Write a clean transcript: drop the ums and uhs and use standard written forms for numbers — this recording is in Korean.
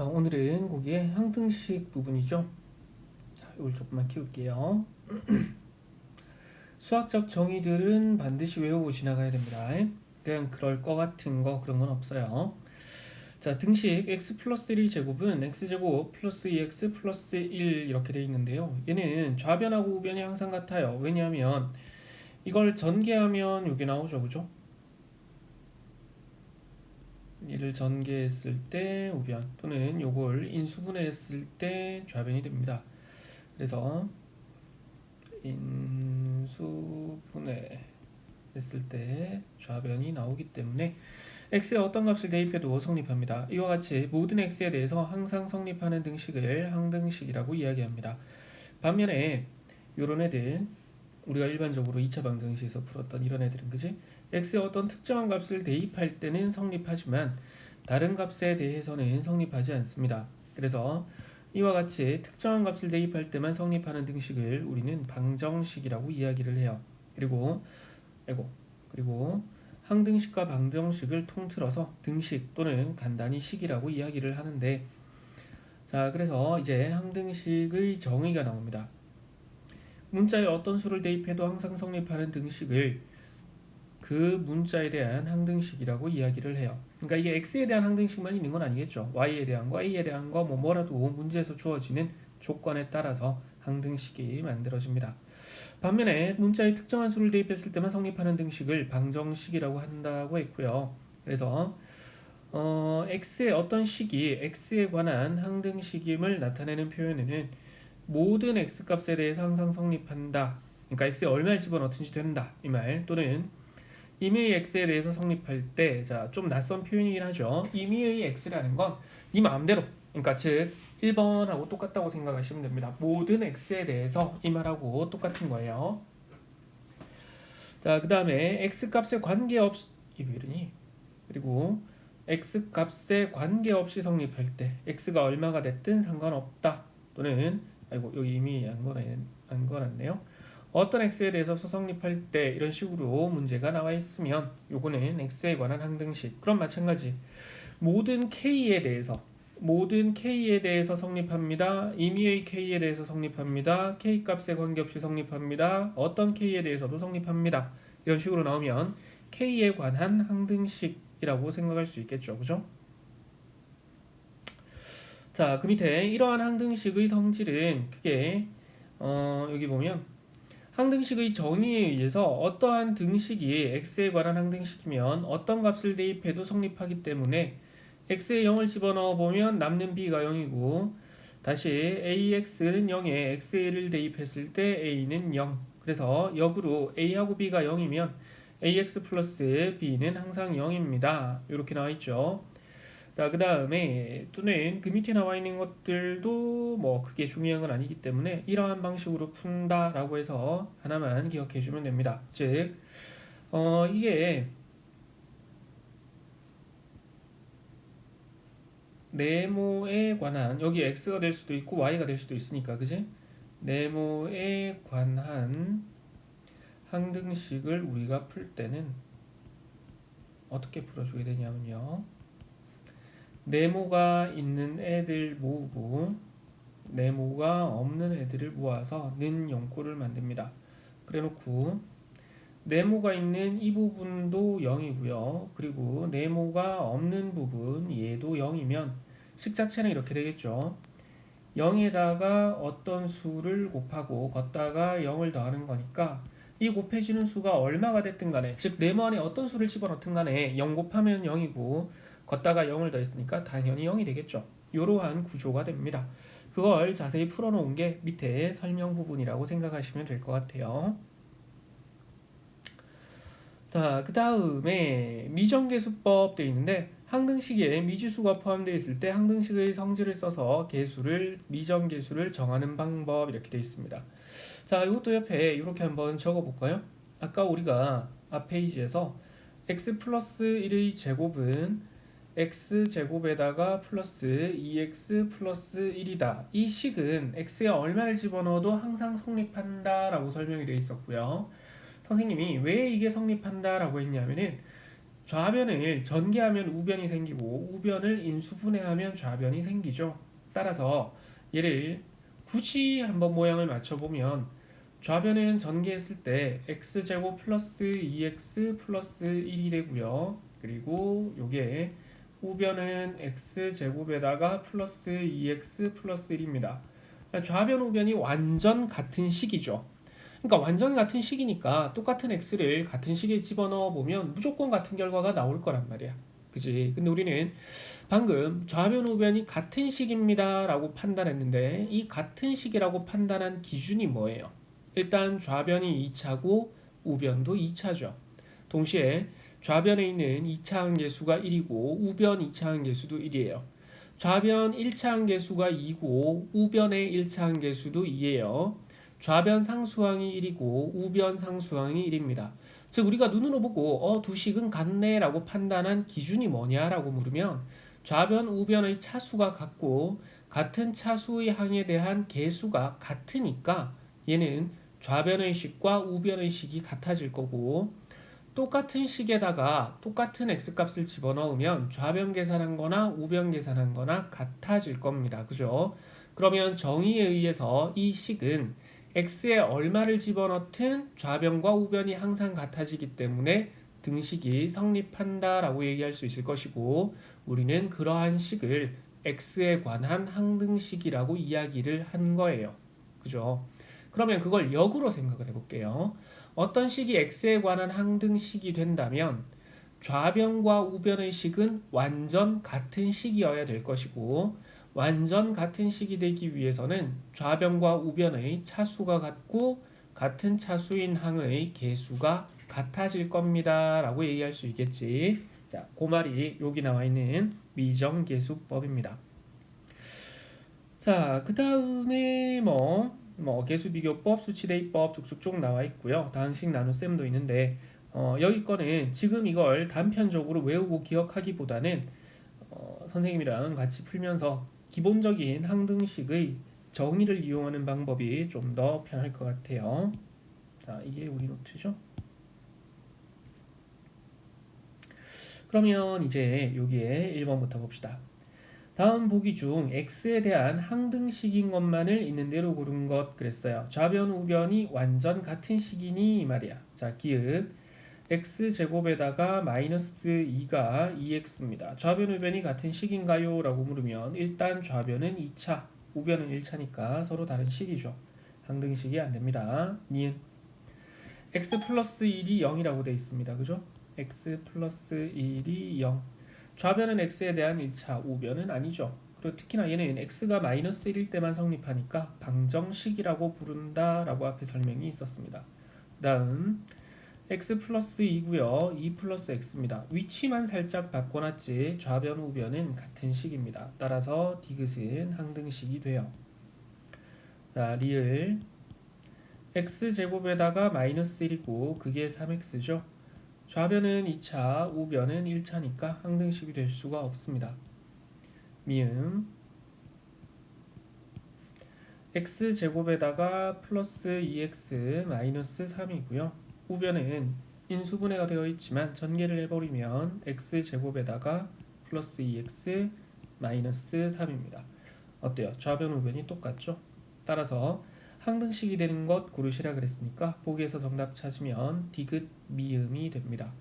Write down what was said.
자, 오늘은 거기에 항등식 부분이죠. 자, 이걸 조금만 키울게요. 수학적 정의들은 반드시 외우고 지나가야 됩니다. 그냥 그럴 거 같은 거 그런 건 없어요. 자, 등식 x 플러스 1의 제곱은 x제곱 플러스 2x 플러스 1 이렇게 되어 있는데요. 얘는 좌변하고 우변이 항상 같아요. 왜냐하면 이걸 전개하면 이게 나오죠. 그죠? 얘를 전개했을 때 우변 또는 요걸 인수분해했을 때 좌변이 됩니다. 그래서 인수분해 했을 때 좌변이 나오기 때문에 x에 어떤 값을 대입해도 성립합니다. 이와 같이 모든 x에 대해서 항상 성립하는 등식을 항등식이라고 이야기합니다. 반면에 요런 애들 우리가 일반적으로 2차 방정식에서 풀었던 이런 애들은 그지? x에 어떤 특정한 값을 대입할 때는 성립하지만 다른 값에 대해서는 성립하지 않습니다. 그래서 이와 같이 특정한 값을 대입할 때만 성립하는 등식을 우리는 방정식이라고 이야기를 해요. 그리고 항등식과 방정식을 통틀어서 등식 또는 간단히 식이라고 이야기를 하는데, 자, 그래서 이제 항등식의 정의가 나옵니다. 문자에 어떤 수를 대입해도 항상 성립하는 등식을 그 문자에 대한 항등식이라고 이야기를 해요. 그러니까 이게 x에 대한 항등식만 있는 건 아니겠죠. y에 대한 거, a에 대한 거, 뭐라도 문제에서 주어지는 조건에 따라서 항등식이 만들어집니다. 반면에 문자에 특정한 수를 대입했을 때만 성립하는 등식을 방정식이라고 한다고 했고요. 그래서 x의 어떤 식이 x에 관한 항등식임을 나타내는 표현에는 모든 x값에 대해서 항상 성립한다. 그러니까 x에 얼마를 집어넣든지 된다. 이 말. 또는 임의의 x에 대해서 성립할 때, 자, 좀 낯선 표현이긴 하죠. 임의의 x라는 건 네 마음대로, 그러니까 즉 1번하고 똑같다고 생각하시면 됩니다. 모든 x에 대해서 이 말하고 똑같은 거예요. 자, 그 다음에 x값에 관계없이 이왜 이러니? 그리고 x값에 관계없이 성립할 때 x가 얼마가 됐든 상관없다. 또는 여기 이미 안 걸었네요. 어떤 x에 대해서 성립할 때 이런 식으로 문제가 나와 있으면 요거는 x에 관한 항등식. 그럼 마찬가지 모든 k에 대해서 성립합니다. 임의의 k에 대해서 성립합니다. k 값에 관계없이 성립합니다. 어떤 k에 대해서도 성립합니다. 이런 식으로 나오면 k에 관한 항등식이라고 생각할 수 있겠죠. 그죠? 자, 그 밑에 이러한 항등식의 성질은 크게 여기 보면 항등식의 정의에 의해서 어떠한 등식이 x에 관한 항등식이면 어떤 값을 대입해도 성립하기 때문에 x에 0을 집어넣어 보면 남는 b가 0이고 다시 ax는 0에 x에 1을 대입했을 때 a는 0. 그래서 역으로 a하고 b가 0이면 ax 플러스 b는 항상 0입니다. 이렇게 나와 있죠. 자, 그 다음에 또는 그 밑에 나와 있는 것들도 뭐 크게 중요한 건 아니기 때문에 이러한 방식으로 푼다라고 해서 하나만 기억해 주면 됩니다. 즉, 이게 네모에 관한 여기 x가 될 수도 있고 y가 될 수도 있으니까 그지? 네모에 관한 항등식을 우리가 풀 때는 어떻게 풀어주게 되냐면요. 네모가 있는 애들 모으고 네모가 없는 애들을 모아서 는 영꼴을 만듭니다. 그래놓고 네모가 있는 이 부분도 0이고요. 그리고 네모가 없는 부분 얘도 0이면 식 자체는 이렇게 되겠죠. 0에다가 어떤 수를 곱하고 걷다가 0을 더하는 거니까 이 곱해지는 수가 얼마가 됐든 간에 즉 네모 안에 어떤 수를 집어넣든 간에 0 곱하면 0이고 걷다가 0을 더했으니까 당연히 0이 되겠죠. 이러한 구조가 됩니다. 그걸 자세히 풀어놓은 게 밑에 설명 부분이라고 생각하시면 될 것 같아요. 자, 그 다음에 미정계수법 되어 있는데 항등식에 미지수가 포함되어 있을 때 항등식의 성질을 써서 미정계수를 정하는 방법 이렇게 되어 있습니다. 자, 이것도 옆에 이렇게 한번 적어볼까요? 아까 우리가 앞 페이지에서 x 플러스 1의 제곱은 x제곱에다가 플러스 2x 플러스 1이다. 이 식은 x에 얼마를 집어넣어도 항상 성립한다 라고 설명이 되어 있었고요. 선생님이 왜 이게 성립한다 라고 했냐면은 좌변을 전개하면 우변이 생기고 우변을 인수분해하면 좌변이 생기죠. 따라서 얘를 굳이 한번 모양을 맞춰보면 좌변은 전개했을 때 x제곱 플러스 2x 플러스 1이 되고요. 그리고 요게 우변은 x제곱에다가 플러스 2x 플러스 1입니다. 좌변 우변이 완전 같은 식이죠. 그러니까 완전 같은 식이니까 똑같은 x를 같은 식에 집어넣어 보면 무조건 같은 결과가 나올 거란 말이야. 그지? 근데 우리는 방금 좌변 우변이 같은 식입니다 라고 판단했는데 이 같은 식이라고 판단한 기준이 뭐예요? 일단 좌변이 2차고 우변도 2차죠. 동시에 좌변에 있는 2차 항계수가 1이고 우변 2차 항계수도 1이에요. 좌변 1차 항계수가 2고 우변의 1차 항계수도 2예요. 좌변 상수항이 1이고 우변 상수항이 1입니다. 즉 우리가 눈으로 보고 두 식은 같네 라고 판단한 기준이 뭐냐라고 물으면 좌변 우변의 차수가 같고 같은 차수의 항에 대한 계수가 같으니까 얘는 좌변의 식과 우변의 식이 같아질 거고 똑같은 식에다가 똑같은 x값을 집어넣으면 좌변 계산한 거나 우변 계산한 거나 같아질 겁니다. 그죠? 그러면 정의에 의해서 이 식은 x에 얼마를 집어넣든 좌변과 우변이 항상 같아지기 때문에 등식이 성립한다라고 얘기할 수 있을 것이고 우리는 그러한 식을 x에 관한 항등식이라고 이야기를 한 거예요. 그죠? 그러면 그걸 역으로 생각을 해볼게요. 어떤 식이 x에 관한 항등식이 된다면 좌변과 우변의 식은 완전 같은 식이어야 될 것이고 완전 같은 식이 되기 위해서는 좌변과 우변의 차수가 같고 같은 차수인 항의 계수가 같아질 겁니다 라고 얘기할 수 있겠지. 자, 그 말이 여기 나와 있는 미정계수법입니다. 자, 그 다음에 계수비교법, 수치대입법 쭉쭉쭉 나와 있고요. 다항식 나눗셈도 있는데 여기 거는 지금 이걸 단편적으로 외우고 기억하기보다는 선생님이랑 같이 풀면서 기본적인 항등식의 정의를 이용하는 방법이 좀 더 편할 것 같아요. 자, 이게 우리 노트죠. 그러면 이제 여기에 1번부터 봅시다. 다음 보기 중 x에 대한 항등식인 것만을 있는 대로 고른 것 그랬어요. 좌변 우변이 완전 같은 식이니 이 말이야. 자, 기읍 x제곱에다가 마이너스 2가 2x입니다. 좌변 우변이 같은 식인가요? 라고 물으면 일단 좌변은 2차, 우변은 1차니까 서로 다른 식이죠. 항등식이 안됩니다. 니은 x 플러스 1이 0이라고 되어 있습니다. 그죠? x 플러스 1이 0. 좌변은 x에 대한 1차, 우변은 아니죠. 그리고 특히나 얘는 x가 마이너스 1일 때만 성립하니까 방정식이라고 부른다라고 앞에 설명이 있었습니다. 그 다음 x 플러스 2고요. 2 플러스 x입니다. 위치만 살짝 바꿔놨지 좌변, 우변은 같은 식입니다. 따라서 디귿은 항등식이 돼요. 자, 리을 x제곱에다가 마이너스 1이고 그게 3x죠. 좌변은 2차, 우변은 1차니까 항등식이 될 수가 없습니다. 미음 x제곱에다가 플러스 2x 마이너스 3이고요. 우변은 인수분해가 되어 있지만 전개를 해버리면 x제곱에다가 플러스 2x 마이너스 3입니다. 어때요? 좌변 우변이 똑같죠? 따라서 항등식이 되는 것 고르시라 그랬으니까 보기에서 정답 찾으면 디귿 미음이 됩니다.